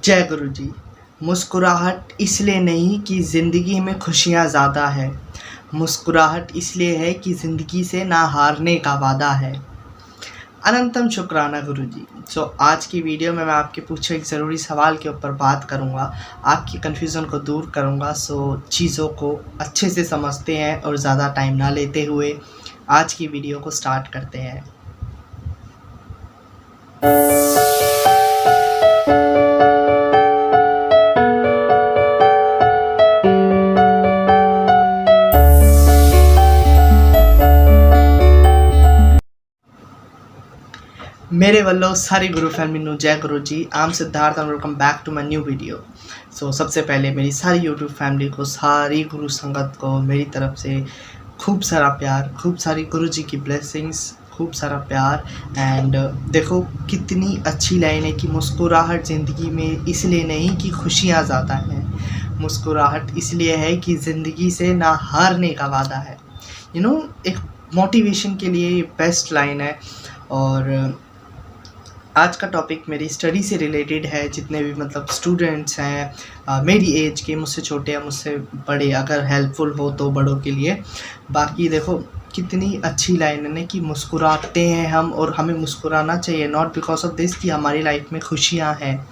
जय गुरु जी। मुस्कुराहट इसलिए नहीं कि ज़िंदगी में खुशियाँ ज़्यादा है, मुस्कुराहट इसलिए है कि ज़िंदगी से ना हारने का वादा है। अनंतम शुक्राना गुरु जी। आज की वीडियो में मैं आपके पूछे एक ज़रूरी सवाल के ऊपर बात करूँगा, आपकी कन्फ्यूज़न को दूर करूँगा। चीज़ों को अच्छे से समझते हैं और ज़्यादा टाइम ना लेते हुए आज की वीडियो को स्टार्ट करते हैं। मेरे वालों सारी गुरु फैमिली नु जय Guru ji. I'm Siddharth and welcome back to my new video. सबसे पहले मेरी सारी यूट्यूब फैमिली को, सारी गुरु संगत को मेरी तरफ से खूब सारा प्यार, खूब सारी गुरु जी की ब्लेसिंग्स, खूब सारा प्यार। एंड देखो कितनी अच्छी लाइन है कि मुस्कुराहट ज़िंदगी में इसलिए नहीं कि खुशियाँ ज़्यादा हैं, मुस्कुराहट इसलिए है कि ज़िंदगी से ना हारने का वादा है। एक मोटिवेशन के लिए ये बेस्ट लाइन है। और आज का टॉपिक मेरी स्टडी से रिलेटेड है। जितने भी स्टूडेंट्स हैं मेरी एज के, मुझसे छोटे या मुझसे बड़े, अगर हेल्पफुल हो तो बड़ों के लिए। बाकी देखो कितनी अच्छी लाइन है ना कि मुस्कुराते हैं हम, और हमें मुस्कुराना चाहिए नॉट बिकॉज ऑफ दिस कि हमारी लाइफ में खुशियां हैं,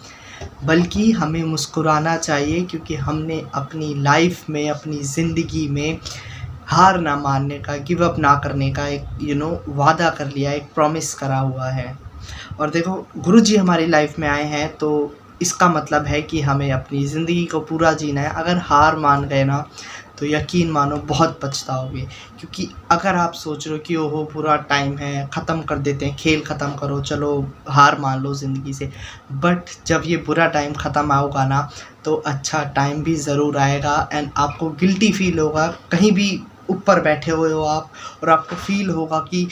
बल्कि हमें मुस्कुराना चाहिए क्योंकि हमने अपनी लाइफ में, अपनी ज़िंदगी में हार ना मानने का, गिव अप ना करने का एक वादा कर लिया, एक प्रॉमिस करा हुआ है। और देखो गुरु जी हमारी लाइफ में आए हैं तो इसका मतलब है कि हमें अपनी ज़िंदगी को पूरा जीना है। अगर हार मान गए ना तो यकीन मानो बहुत पछताओगे, क्योंकि अगर आप सोच रहे हो कि ओहो पूरा टाइम है, ख़त्म कर देते हैं, खेल ख़त्म करो, चलो हार मान लो ज़िंदगी से, बट जब ये बुरा टाइम ख़त्म होगा ना तो अच्छा टाइम भी ज़रूर आएगा। एंड आपको गिल्टी फील होगा, कहीं भी ऊपर बैठे हुए हो आप और आपको फील होगा कि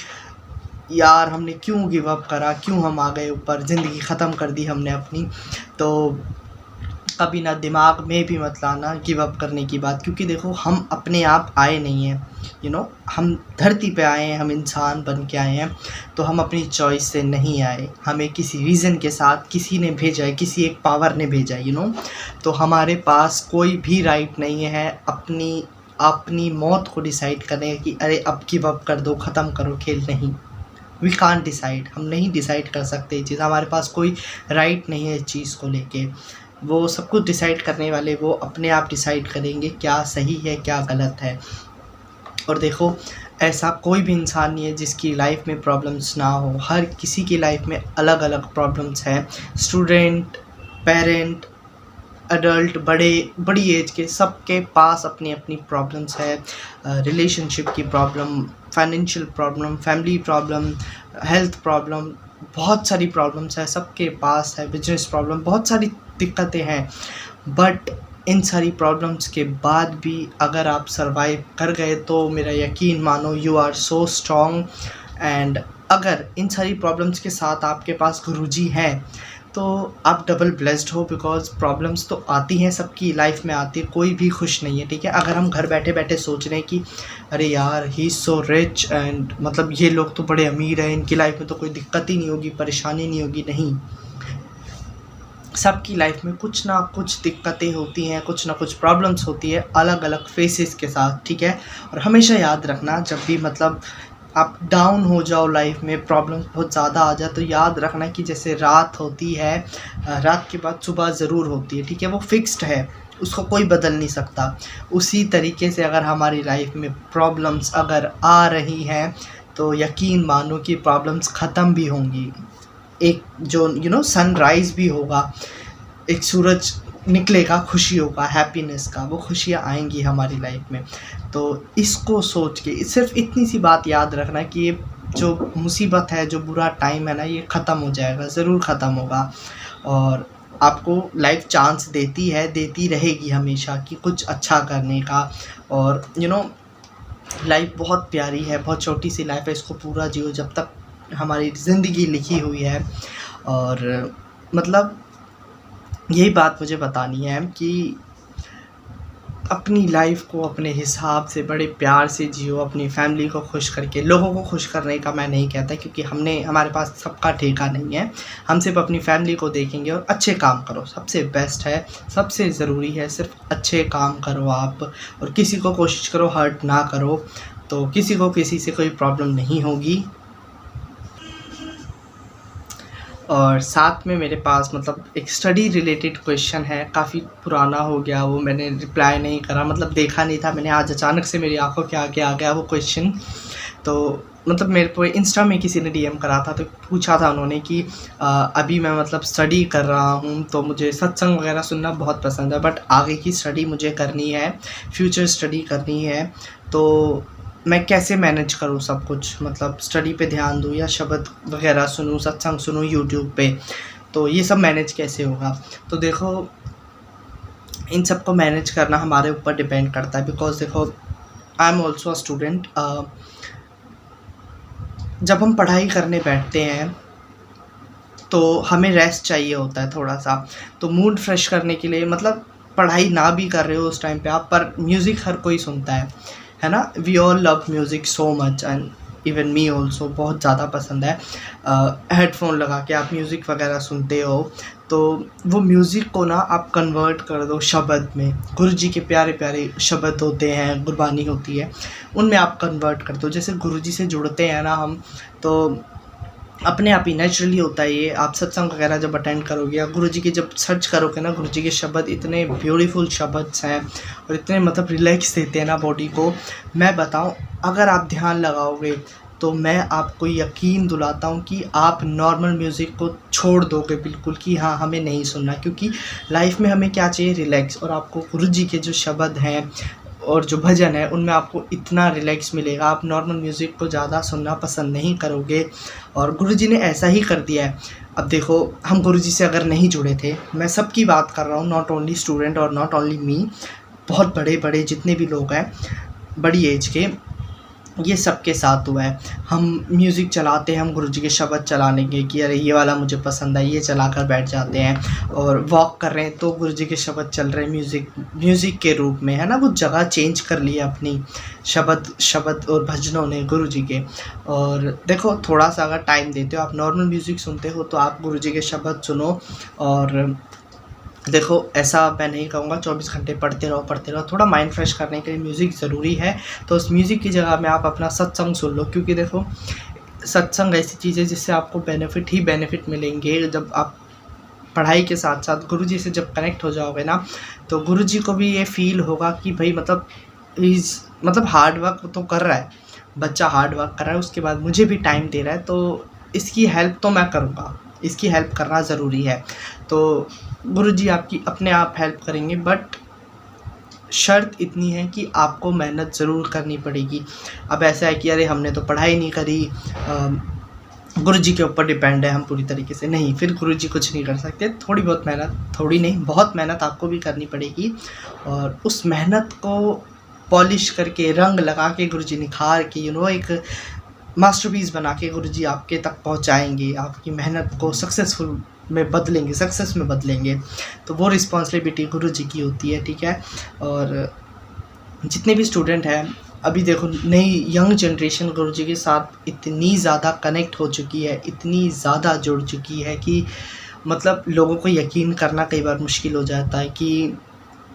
यार हमने क्यों गिव अप करा, क्यों हम आ गए ऊपर, ज़िंदगी ख़त्म कर दी हमने अपनी। तो कभी ना दिमाग में भी मत लाना गिव अप करने की बात, क्योंकि देखो हम अपने आप आए नहीं हैं। हम धरती पे आए हैं, हम इंसान बन के आए हैं, तो हम अपनी चॉइस से नहीं आए, हमें किसी रीज़न के साथ किसी ने भेजा है, किसी एक पावर ने भेजा है। तो हमारे पास कोई भी राइट नहीं है अपनी मौत को डिसाइड करने कि अरे अब गिव अप कर दो, ख़त्म करो खेल। नहीं, वी कांट डिसाइड, हम नहीं डिसाइड कर सकते ये चीज़, हमारे पास कोई राइट नहीं है इस चीज़ को लेके। वो सब कुछ डिसाइड करने वाले वो अपने आप डिसाइड करेंगे क्या सही है क्या गलत है। और देखो ऐसा कोई भी इंसान नहीं है जिसकी लाइफ में प्रॉब्लम्स ना हो, हर किसी की लाइफ में अलग अलग प्रॉब्लम्स हैं। स्टूडेंट, पेरेंट, अडल्ट, बड़ी एज के, सबके पास अपनी अपनी प्रॉब्लम्स है। रिलेशनशिप की problem, financial problem, family problem, health problem, बहुत सारी प्रॉब्लम्स है सबके पास है। बिजनेस प्रॉब्लम, बहुत सारी दिक्कतें हैं। बट इन सारी प्रॉब्लम्स के बाद भी अगर आप सरवाइव कर गए तो मेरा यकीन मानो you are so strong. And अगर इन सारी प्रॉब्लम्स के साथ आपके पास गुरुजी हैं तो आप डबल ब्लेस्ड हो, बिकॉज प्रॉब्लम्स तो आती हैं, सबकी लाइफ में आती है, कोई भी खुश नहीं है। ठीक है, अगर हम घर बैठे बैठे सोच रहे हैं कि अरे यार he is so rich and ये लोग तो बड़े अमीर हैं, इनकी लाइफ में तो कोई दिक्कत ही नहीं होगी, परेशानी नहीं होगी, नहीं, सबकी लाइफ में कुछ ना कुछ दिक्कतें होती हैं, कुछ ना कुछ प्रॉब्लम्स होती है, अलग अलग फेसेस के साथ। ठीक है, और हमेशा याद रखना जब भी आप डाउन हो जाओ, लाइफ में प्रॉब्लम्स बहुत ज़्यादा आ जाए, तो याद रखना कि जैसे रात होती है, रात के बाद सुबह ज़रूर होती है। ठीक है, वो फिक्स्ड है, उसको कोई बदल नहीं सकता। उसी तरीके से अगर हमारी लाइफ में प्रॉब्लम्स अगर आ रही हैं तो यकीन मानो कि प्रॉब्लम्स ख़त्म भी होंगी। एक जो सनराइज़ भी होगा, एक सूरज निकलेगा खुशियों का, हैप्पीनेस का, वो खुशियाँ आएंगी हमारी लाइफ में। तो इसको सोच के सिर्फ इतनी सी बात याद रखना कि ये जो मुसीबत है, जो बुरा टाइम है ना, ये ख़त्म हो जाएगा, ज़रूर ख़त्म होगा। और आपको लाइफ चांस देती है, देती रहेगी हमेशा कि कुछ अच्छा करने का। और लाइफ बहुत प्यारी है, बहुत छोटी सी लाइफ है, इसको पूरा जियो जब तक हमारी ज़िंदगी लिखी हुई है। और यही बात मुझे बतानी है कि अपनी लाइफ को अपने हिसाब से बड़े प्यार से जियो, अपनी फैमिली को खुश करके। लोगों को खुश करने का मैं नहीं कहता, क्योंकि हमारे पास सबका ठेका नहीं है। हम सिर्फ अपनी फैमिली को देखेंगे और अच्छे काम करो, सबसे बेस्ट है, सबसे ज़रूरी है। सिर्फ अच्छे काम करो आप, और किसी को कोशिश करो हर्ट ना करो, तो किसी को किसी से कोई प्रॉब्लम नहीं होगी। और साथ में मेरे पास मतलब एक स्टडी रिलेटेड क्वेश्चन है, काफ़ी पुराना हो गया वो, मैंने रिप्लाई नहीं करा, मतलब देखा नहीं था मैंने, आज अचानक से मेरी आंखों के आगे आ गया वो क्वेश्चन। तो मतलब मेरे को इंस्टा में किसी ने डीएम करा था, तो पूछा था उन्होंने कि अभी मैं मतलब स्टडी कर रहा हूँ, तो मुझे सत्संग वगैरह सुनना बहुत पसंद है, बट आगे की स्टडी मुझे करनी है, फ्यूचर स्टडी करनी है, तो मैं कैसे मैनेज करूँ सब कुछ, मतलब स्टडी पे ध्यान दूँ या शब्द वगैरह सुनूँ, सत्संग सुनूँ यूट्यूब पे, तो ये सब मैनेज कैसे होगा। तो देखो, इन सब को मैनेज करना हमारे ऊपर डिपेंड करता है, बिकॉज देखो I am also a student. जब हम पढ़ाई करने बैठते हैं तो हमें रेस्ट चाहिए होता है थोड़ा सा, तो मूड फ्रेश करने के लिए, मतलब पढ़ाई ना भी कर रहे हो उस टाइम पे आप, पर म्यूज़िक हर कोई सुनता है ना। We all love music so much, and even me also, बहुत ज़्यादा पसंद है। हेडफोन लगा के आप म्यूज़िक वगैरह सुनते हो, तो वो म्यूज़िक को ना आप कन्वर्ट कर दो शब्द में। गुरु जी के प्यारे प्यारे शब्द होते हैं, गुरबानी होती है, उनमें आप कन्वर्ट कर दो। जैसे गुरु जी से जुड़ते हैं ना हम, तो अपने आप ही नेचुरली होता है ये। आप सत्संग वगैरह जब अटेंड करोगे या गुरु जी की जब सर्च करोगे ना, गुरु जी के शब्द इतने ब्यूटीफुल शब्द हैं और इतने मतलब रिलैक्स देते हैं ना बॉडी को। मैं बताऊं, अगर आप ध्यान लगाओगे तो मैं आपको यकीन दिलाता हूँ कि आप नॉर्मल म्यूज़िक को छोड़ दोगे बिल्कुल, कि हाँ हमें नहीं सुनना, क्योंकि लाइफ में हमें क्या चाहिए, रिलैक्स। और आपको गुरु जी के जो शब्द हैं और जो भजन है उनमें आपको इतना रिलैक्स मिलेगा, आप नॉर्मल म्यूज़िक को ज़्यादा सुनना पसंद नहीं करोगे। और गुरुजी ने ऐसा ही कर दिया है। अब देखो, हम गुरुजी से अगर नहीं जुड़े थे, मैं सबकी बात कर रहा हूँ, नॉट ओनली स्टूडेंट और नॉट ओनली मी, बहुत बड़े बड़े जितने भी लोग हैं बड़ी एज के, ये सबके साथ हुआ है। हम म्यूज़िक चलाते हैं, हम गुरुजी के शब्द चला लेंगे कि अरे ये वाला मुझे पसंद है, ये चला कर बैठ जाते हैं। और वॉक कर रहे हैं तो गुरुजी के शब्द चल रहे हैं म्यूज़िक के रूप में, है ना। वो जगह चेंज कर ली है अपनी शब्द और भजनों ने गुरुजी के। और देखो, थोड़ा सा अगर टाइम देते हो, आप नॉर्मल म्यूज़िक सुनते हो तो आप गुरुजी के शब्द सुनो। और देखो, ऐसा मैं नहीं कहूँगा 24 घंटे पढ़ते रहो, थोड़ा माइंड फ्रेश करने के लिए म्यूज़िक ज़रूरी है। तो उस म्यूज़िक की जगह में आप अपना सत्संग सुन लो, क्योंकि देखो सत्संग ऐसी चीज़ है जिससे आपको बेनिफिट मिलेंगे। जब आप पढ़ाई के साथ साथ गुरुजी से जब कनेक्ट हो जाओगे ना, तो गुरुजी को भी ये फील होगा कि भाई मतलब हार्ड वर्क तो कर रहा है बच्चा, हार्ड वर्क कर रहा है, उसके बाद मुझे भी टाइम दे रहा है, तो इसकी हेल्प तो मैं करूँगा, इसकी हेल्प करना ज़रूरी है। तो गुरुजी आपकी अपने आप हेल्प करेंगे, बट शर्त इतनी है कि आपको मेहनत ज़रूर करनी पड़ेगी। अब ऐसा है कि अरे हमने तो पढ़ाई नहीं करी, गुरुजी के ऊपर डिपेंड है हम पूरी तरीके से, नहीं, फिर गुरुजी कुछ नहीं कर सकते। थोड़ी बहुत मेहनत, थोड़ी नहीं बहुत मेहनत आपको भी करनी पड़ेगी, और उस मेहनत को पॉलिश करके, रंग लगा के, गुरुजी निखार के, एक मास्टरपीस बना के गुरुजी आपके तक पहुंचाएंगे, आपकी मेहनत को सक्सेस में बदलेंगे। तो वो रिस्पॉन्सिबिलिटी गुरुजी की होती है, ठीक है। और जितने भी स्टूडेंट हैं, अभी देखो नई यंग जनरेशन गुरुजी के साथ इतनी ज़्यादा कनेक्ट हो चुकी है, इतनी ज़्यादा जुड़ चुकी है कि मतलब लोगों को यकीन करना कई बार मुश्किल हो जाता है कि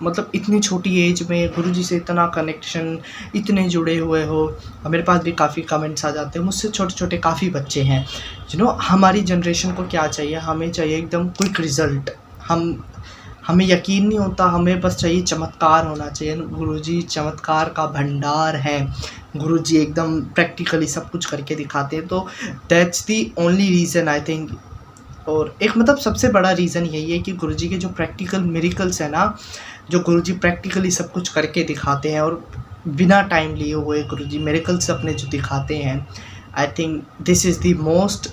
मतलब इतनी छोटी एज में गुरुजी से इतना कनेक्शन, इतने जुड़े हुए हो। मेरे पास भी काफ़ी कमेंट्स आ जाते हैं, मुझसे छोटे छोटे काफ़ी बच्चे हैं। हमारी जनरेशन को क्या चाहिए, हमें चाहिए एकदम क्विक रिज़ल्ट। हमें यकीन नहीं होता, हमें बस चाहिए चमत्कार होना चाहिए। गुरुजी चमत्कार का भंडार है, गुरुजी एकदम प्रैक्टिकली सब कुछ करके दिखाते हैं। तो that's the only reason I think. और एक मतलब सबसे बड़ा रीज़न यही है कि गुरुजी के जो प्रैक्टिकल मिरेकल्स है ना, जो गुरुजी प्रैक्टिकली सब कुछ करके दिखाते हैं, और बिना टाइम लिए हुए गुरुजी मिरेकल्स अपने जो दिखाते हैं, I think this is the most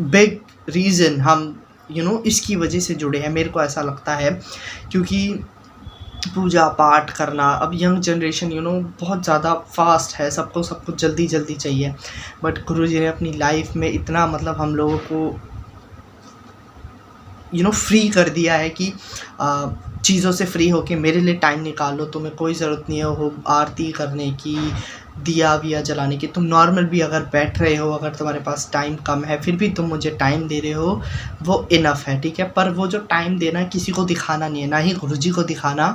big reason हम इसकी वजह से जुड़े हैं। मेरे को ऐसा लगता है, क्योंकि पूजा पाठ करना, अब यंग जनरेशन बहुत ज़्यादा फास्ट है, सबको सब कुछ जल्दी जल्दी चाहिए। बट गुरुजी ने अपनी लाइफ में इतना मतलब हम लोगों को फ्री कर दिया है कि चीज़ों से फ्री होके मेरे लिए टाइम निकालो। तुम्हें कोई ज़रूरत नहीं है हो आरती करने की, दिया विया जलाने की। तुम नॉर्मल भी अगर बैठ रहे हो, अगर तुम्हारे पास टाइम कम है फिर भी तुम मुझे टाइम दे रहे हो, वो इनफ है, ठीक है। पर वो जो टाइम देना किसी को दिखाना नहीं है, ना ही गुरुजी को दिखाना,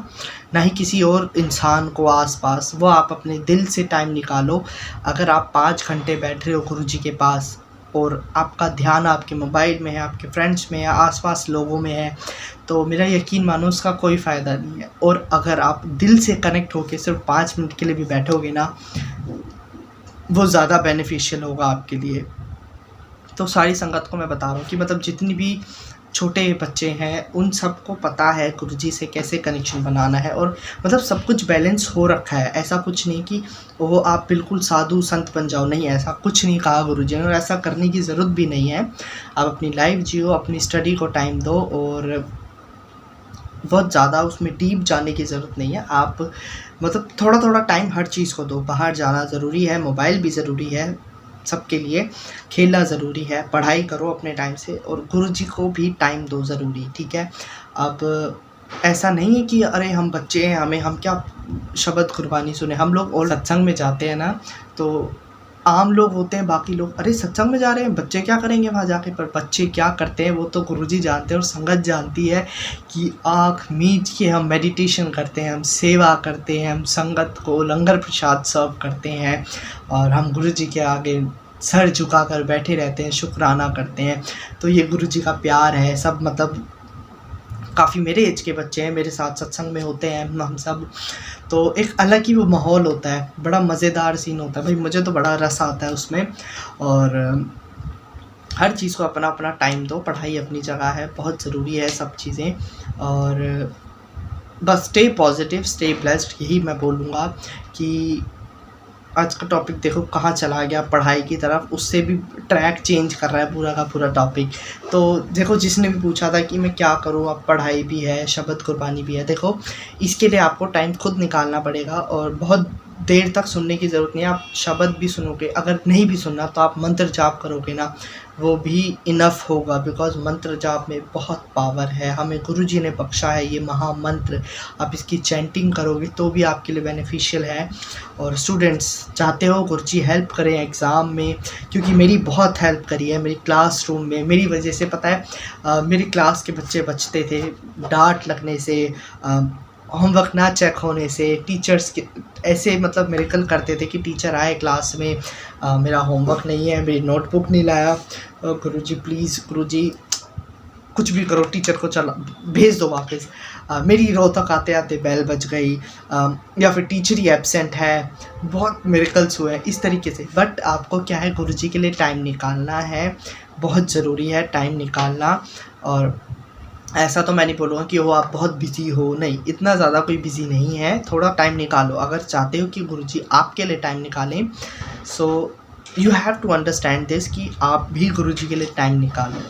ना ही किसी और इंसान को आसपास। वो आप अपने दिल से टाइम निकालो। अगर आप 5 घंटे बैठ रहे हो गुरुजी के पास और आपका ध्यान आपके मोबाइल में है, आपके फ्रेंड्स में है, आसपास लोगों में है, तो मेरा यकीन मानो उसका कोई फ़ायदा नहीं है। और अगर आप दिल से कनेक्ट होकर सिर्फ 5 मिनट के लिए भी बैठोगे ना, वो ज़्यादा बेनिफिशियल होगा आपके लिए। तो सारी संगत को मैं बता रहा हूँ कि मतलब जितनी भी छोटे बच्चे हैं उन सबको पता है गुरुजी से कैसे कनेक्शन बनाना है, और मतलब सब कुछ बैलेंस हो रखा है। ऐसा कुछ नहीं कि वो आप बिल्कुल साधु संत बन जाओ, नहीं, ऐसा कुछ नहीं कहा गुरुजी ने, और ऐसा करने की ज़रूरत भी नहीं है। आप अपनी लाइफ जियो, अपनी स्टडी को टाइम दो, और बहुत ज़्यादा उसमें डीप जाने की ज़रूरत नहीं है। आप मतलब थोड़ा थोड़ा टाइम हर चीज़ को दो। बाहर जाना ज़रूरी है, मोबाइल भी ज़रूरी है सबके लिए, खेलना ज़रूरी है, पढ़ाई करो अपने टाइम से, और गुरुजी को भी टाइम दो ज़रूरी, ठीक है। अब ऐसा नहीं है कि अरे हम बच्चे हैं, हम क्या शब्द कुर्बानी सुने। हम लोग और सत्संग में जाते हैं ना, तो आम लोग होते हैं, बाकी लोग अरे सत्संग में जा रहे हैं, बच्चे क्या करेंगे वहाँ जाके। पर बच्चे क्या करते हैं वो तो गुरुजी जानते हैं, और संगत जानती है कि आँख मीच के हम मेडिटेशन करते हैं, हम सेवा करते हैं, हम संगत को लंगर प्रसाद सर्व करते हैं, और हम गुरुजी के आगे सर झुका कर बैठे रहते हैं, शुक्राना करते हैं। तो ये गुरुजी का प्यार है। सब मतलब काफ़ी मेरे एज के बच्चे हैं, मेरे साथ सत्संग में होते हैं हम सब, तो एक अलग ही वो माहौल होता है, बड़ा मज़ेदार सीन होता है भाई। मुझे तो बड़ा रस आता है उसमें। और हर चीज़ को अपना अपना टाइम दो। पढ़ाई अपनी जगह है, बहुत ज़रूरी है सब चीज़ें, और बस स्टे पॉजिटिव, स्टे ब्लेस्ड, यही मैं बोलूँगा। कि आज का टॉपिक देखो कहाँ चला गया, पढ़ाई की तरफ, उससे भी ट्रैक चेंज कर रहा है पूरा का पूरा टॉपिक। तो देखो जिसने भी पूछा था कि मैं क्या करूँ, अब पढ़ाई भी है, शब्द कुर्बानी भी है, देखो इसके लिए आपको टाइम खुद निकालना पड़ेगा, और बहुत देर तक सुनने की ज़रूरत नहीं है। आप शब्द भी सुनोगे, अगर नहीं भी सुनना तो आप मंत्र जाप करोगे ना, वो भी इनफ होगा, बिकॉज़ मंत्र जाप में बहुत पावर है। हमें गुरुजी ने बख्शा है ये महामंत्र। आप इसकी चैंटिंग करोगे तो भी आपके लिए बेनिफिशियल है। और स्टूडेंट्स चाहते हो गुरुजी हेल्प करें एग्ज़ाम में, क्योंकि मेरी बहुत हेल्प करी है मेरी क्लासरूम में। मेरी वजह से पता है मेरी क्लास के बच्चे बचते थे डांट लगने से, होमवर्क ना चेक होने से, टीचर्स के ऐसे मतलब मिरेकल करते थे कि टीचर आए क्लास में, मेरा होमवर्क नहीं है, मेरी नोटबुक नहीं लाया, गुरुजी प्लीज़, गुरुजी कुछ भी करो, टीचर को चला भेज दो वापस। मेरी रो तक आते आते बेल बज गई, या फिर टीचर ही एब्सेंट है। बहुत मिरेकल्स हुए इस तरीके से। बट आपको क्या है, गुरुजी के लिए टाइम निकालना है, बहुत ज़रूरी है टाइम निकालना। और ऐसा तो मैं नहीं बोलूँगा कि वो आप बहुत बिज़ी हो, नहीं, इतना ज़्यादा कोई बिज़ी नहीं है, थोड़ा टाइम निकालो। अगर चाहते हो कि गुरुजी आपके लिए टाइम निकालें, so you have to understand this कि आप भी गुरुजी के लिए टाइम निकालो,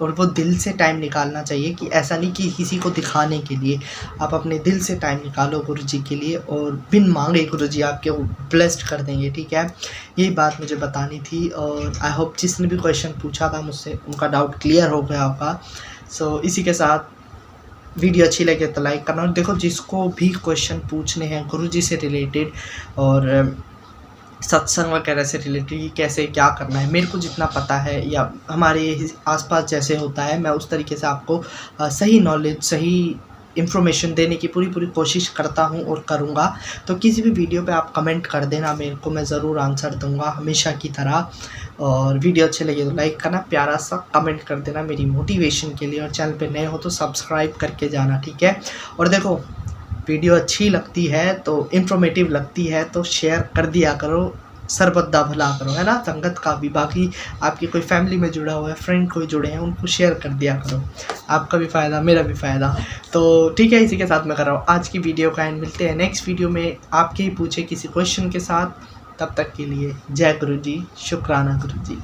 और वो दिल से टाइम निकालना चाहिए। कि ऐसा नहीं कि किसी को दिखाने के लिए, आप अपने दिल से टाइम निकालो गुरुजी के लिए, और बिन मांगे गुरुजी आपके ब्लेस्ड कर देंगे, ठीक है। यही बात मुझे बतानी थी, और आई होप जिसने भी क्वेश्चन पूछा था मुझसे उनका डाउट क्लियर हो गया होगा। सो इसी के साथ वीडियो अच्छी लगे तो लाइक करना। और देखो जिसको भी क्वेश्चन पूछने हैं गुरुजी से रिलेटेड और सत्संग वगैरह से रिलेटेड, कैसे क्या करना है, मेरे को जितना पता है या हमारे आसपास जैसे होता है, मैं उस तरीके से आपको सही नॉलेज, सही इन्फॉर्मेशन देने की पूरी कोशिश करता हूं और करूंगा। तो किसी भी वीडियो पे आप कमेंट कर देना मेरे को, मैं ज़रूर आंसर दूंगा हमेशा की तरह। और वीडियो अच्छे लगे तो लाइक करना, प्यारा सा कमेंट कर देना मेरी मोटिवेशन के लिए, और चैनल पे नए हो तो सब्सक्राइब करके जाना, ठीक है। और देखो वीडियो अच्छी लगती है तो, इन्फॉर्मेटिव लगती है तो शेयर कर दिया करो, सरबत्ता भला करो, है ना। संगत का भी, बाकी आपकी कोई फैमिली में जुड़ा हुआ है, फ्रेंड कोई जुड़े हैं, उनको शेयर कर दिया करो, आपका भी फ़ायदा मेरा भी फ़ायदा। तो ठीक है, इसी के साथ मैं कर रहा हूँ आज की वीडियो का एंड। मिलते हैं नेक्स्ट वीडियो में आपके ही पूछे किसी क्वेश्चन के साथ। तब तक के लिए जय गुरु जी, शुक्राना गुरु जी।